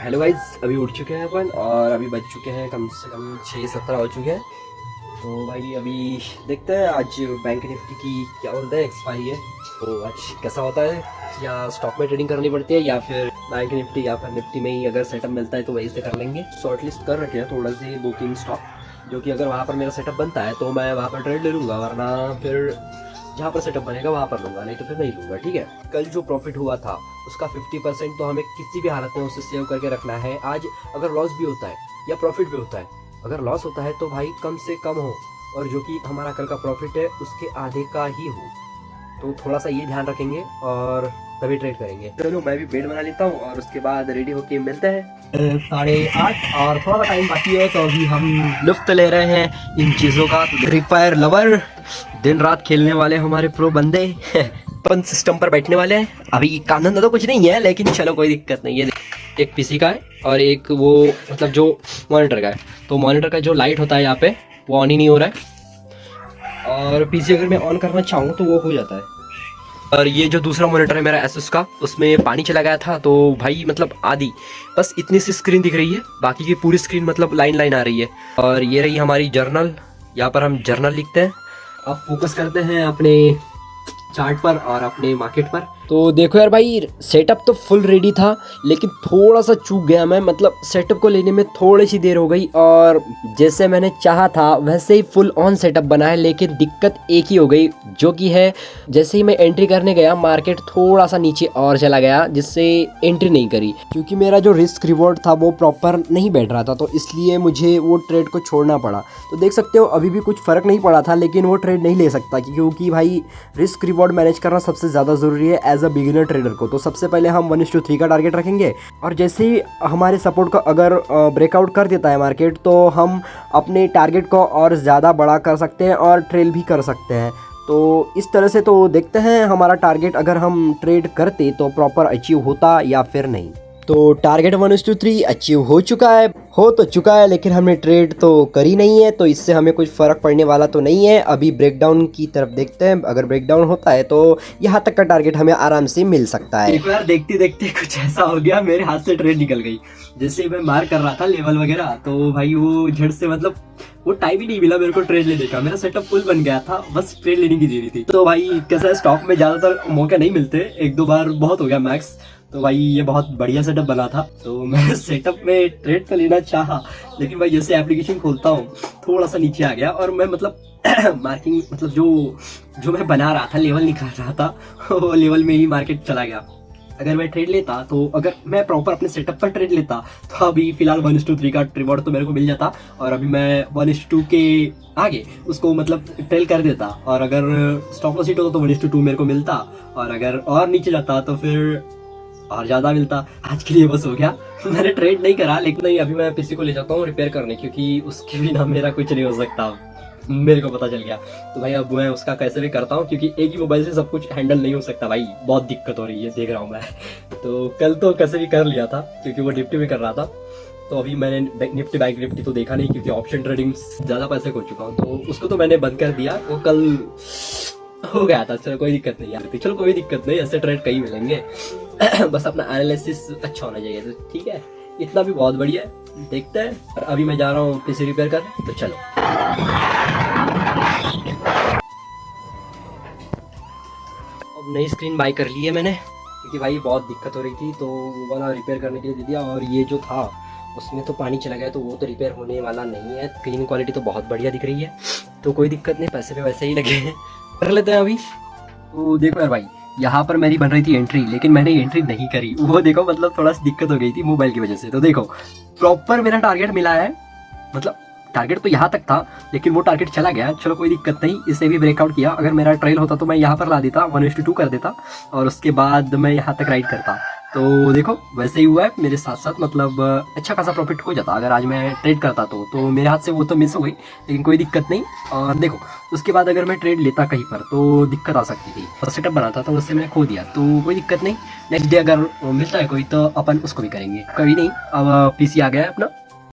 Hello guys, अभी उठ चुके हैं अपन और अभी बज चुके हैं कम से कम 6:17 हो चुके हैं। तो भाई अभी देखते हैं आज बैंक निफ्टी की क्या बोलते हैं एक्सपायरी है, तो आज कैसा होता है, या स्टॉक में ट्रेडिंग करनी पड़ती है या फिर बैंक निफ्टी या फिर निफ्टी में ही अगर सेटअप मिलता है तो वहीं से कर लेंगे। शॉर्ट लिस्ट कर रखे हैं थोड़ा सी 2-3 स्टॉक, जो कि अगर वहाँ पर मेरा सेटअप बनता है तो मैं वहाँ पर ट्रेड ले लूँगा, वरना फिर जहाँ पर सेटअप बनेगा वहाँ पर लूँगा, नहीं तो फिर नहीं लूँगा। ठीक है, कल जो प्रॉफिट हुआ था उसका 50% तो हमें किसी भी हालत में उसे सेव करके रखना है। आज अगर लॉस भी होता है या प्रॉफिट भी होता है, अगर लॉस होता है तो भाई कम से कम हो, और जो कि हमारा कल का प्रॉफिट है उसके आधे का ही हो। तो थोड़ा सा ये ध्यान रखेंगे और तभी ट्रेड करेंगे। चलो मैं भी बेड बना लेता हूँ और उसके बाद रेडी होके मिलते हैं। 8:30 और थोड़ा सा टाइम बाकी है, तो अभी हम लुफ्त ले रहे हैं इन चीज़ों का। फ्री फायर लवर, दिन रात खेलने वाले हमारे प्रो बंदे अपन सिस्टम पर बैठने वाले हैं। अभी काम धंधा तो कुछ नहीं है, लेकिन चलो कोई दिक्कत नहीं है। एक पीसी का है और एक वो मतलब जो मॉनिटर का है, तो मॉनिटर का जो लाइट होता है यहाँ पे वो ऑन ही नहीं हो रहा है, और पीसी अगर मैं ऑन करना चाहूँ तो वो हो जाता है। और ये जो दूसरा मॉनिटर है मेरा एसुस का, उसमें पानी चला गया था, तो भाई मतलब आधी बस इतनी सी स्क्रीन दिख रही है, बाकी की पूरी स्क्रीन मतलब लाइन आ रही है। और ये रही हमारी जर्नल, यहाँ पर हम जर्नल लिखते हैं। अब फोकस करते हैं अपने चार्ट पर और अपने मार्केट पर। तो देखो यार भाई, सेटअप तो फुल रेडी था, लेकिन थोड़ा सा चूक गया मैं, मतलब सेटअप को लेने में थोड़ी सी देर हो गई, और जैसे मैंने चाहा था वैसे ही फुल ऑन सेटअप बना है, लेकिन दिक्कत एक ही हो गई, जो कि है जैसे ही मैं एंट्री करने गया मार्केट थोड़ा सा नीचे और चला गया, जिससे एंट्री नहीं करी, क्योंकि मेरा जो रिस्क रिवॉर्ड था वो प्रॉपर नहीं बैठ रहा था, तो इसलिए मुझे वो ट्रेड को छोड़ना पड़ा। तो देख सकते हो अभी भी कुछ फ़र्क नहीं पड़ा था, लेकिन वो ट्रेड नहीं ले सकता, क्योंकि भाई रिस्क रिवॉर्ड मैनेज करना सबसे ज़्यादा ज़रूरी है एज अ बिगिनर ट्रेडर को। तो सबसे पहले हम 1:3 का टारगेट रखेंगे, और जैसे ही हमारे सपोर्ट को अगर ब्रेकआउट कर देता है मार्केट, तो हम अपने टारगेट को और ज़्यादा बड़ा कर सकते हैं और ट्रेल भी कर सकते हैं। तो इस तरह से तो देखते हैं हमारा टारगेट अगर हम ट्रेड करते तो प्रॉपर अचीव होता या फिर नहीं। तो टारगेट 1:3 अचीव हो चुका है, लेकिन हमने ट्रेड तो करी नहीं है, तो इससे हमें कुछ फ़र्क पड़ने वाला तो नहीं है। अभी ब्रेकडाउन की तरफ देखते हैं, अगर ब्रेकडाउन होता है तो यहाँ तक का टारगेट हमें आराम से मिल सकता है। एक बार देखते देखते कुछ ऐसा हो गया, मेरे हाथ से ट्रेड निकल गई। जैसे मैं मार कर रहा था लेवल वगैरह, तो भाई वो झट से मतलब वो टाइम ही नहीं मिला मेरे को ट्रेड लेने का। मेरा सेटअप फुल बन गया था, बस ट्रेड लेने की देरी थी। तो भाई कैसा है, स्टॉक में ज़्यादातर मौके नहीं मिलते, 1-2 बार बहुत हो गया मैक्स। तो भाई ये बहुत बढ़िया सेटअप बना था, तो मैं सेटअप में ट्रेड तो लेना चाहा, लेकिन भाई जैसे एप्लीकेशन खोलता हूँ थोड़ा सा नीचे आ गया, और मैं मतलब मार्किंग मतलब जो मैं बना रहा था, लेवल निकाल रहा था, वो लेवल में ही मार्केट चला गया। अगर मैं ट्रेड लेता, तो अगर मैं प्रॉपर अपने सेटअप पर ट्रेड लेता, तो अभी फिलहाल 1:3 का रिवॉर्ड तो मेरे को मिल जाता, और अभी मैं 1:2 के आगे उसको मतलब ट्रेल कर देता, और अगर स्टॉप लॉस हिट होता तो 1:2 मेरे को मिलता, और अगर और नीचे जाता तो फिर और ज़्यादा मिलता। आज के लिए बस हो गया, मैंने ट्रेड नहीं करा, लेकिन नहीं अभी मैं पीसी को ले जाता हूँ रिपेयर करने, क्योंकि उसके बिना मेरा कुछ नहीं हो सकता, मेरे को पता चल गया। तो भाई अब मैं उसका कैसे भी करता हूँ, क्योंकि एक ही मोबाइल से सब कुछ हैंडल नहीं हो सकता भाई, बहुत दिक्कत हो रही है, देख रहा हूँ मैं। तो कल तो कैसे भी कर लिया था, क्योंकि वो निफ्टी भी कर रहा था, तो अभी मैंने निफ्टी बैंक निफ्टी तो देखा नहीं, क्योंकि ऑप्शन ट्रेडिंग ज़्यादा पैसे खो चुका हूँ, तो उसको तो मैंने बंद कर दिया, वो कल हो गया था। चलो कोई दिक्कत नहीं यार, चलो कोई दिक्कत नहीं, ऐसे ट्रेड कहीं मिलेंगे। बस अपना एनालिसिस अच्छा होना चाहिए, तो ठीक है, इतना भी बहुत बढ़िया है। देखते हैं, और अभी मैं जा रहा हूँ पीसी रिपेयर कर, तो चलो। अब नई स्क्रीन बाय कर ली है मैंने, क्योंकि भाई बहुत दिक्कत हो रही थी, तो वो वाला रिपेयर करने के लिए दे दिया, और ये जो था उसमें तो पानी चला गया, तो वो तो रिपेयर होने वाला नहीं है। स्क्रीन क्वालिटी तो बहुत बढ़िया दिख रही है, तो कोई दिक्कत नहीं, पैसे पे वैसे ही लगे हैं, कर लेते हैं अभी। तो देखो यार भाई, यहाँ पर मेरी बन रही थी एंट्री, लेकिन मैंने एंट्री नहीं करी, वो देखो मतलब थोड़ा सा दिक्कत हो गई थी मोबाइल की वजह से। तो देखो प्रॉपर मेरा टारगेट मिला है, मतलब टारगेट तो यहाँ तक था, लेकिन वो टारगेट चला गया। चलो कोई दिक्कत नहीं, इसे भी ब्रेकआउट किया। अगर मेरा ट्रेल होता तो मैं यहाँ पर ला देता, 1:2 कर देता, और उसके बाद मैं यहाँ तक राइड करता। तो देखो वैसे ही हुआ है मेरे साथ साथ, मतलब अच्छा खासा प्रॉफिट हो जाता अगर आज मैं ट्रेड करता तो मेरे हाथ से वो तो मिस हो गई, लेकिन कोई दिक्कत नहीं। और देखो उसके बाद अगर मैं ट्रेड लेता कहीं पर तो दिक्कत आ सकती थी, और सेटअप बनाता तो उससे मैंने खो दिया, तो कोई दिक्कत नहीं। नेक्स्ट डे अगर मिलता है कोई तो अपन उसको भी करेंगे, कभी नहीं। अब पीसी आ गया है अपना,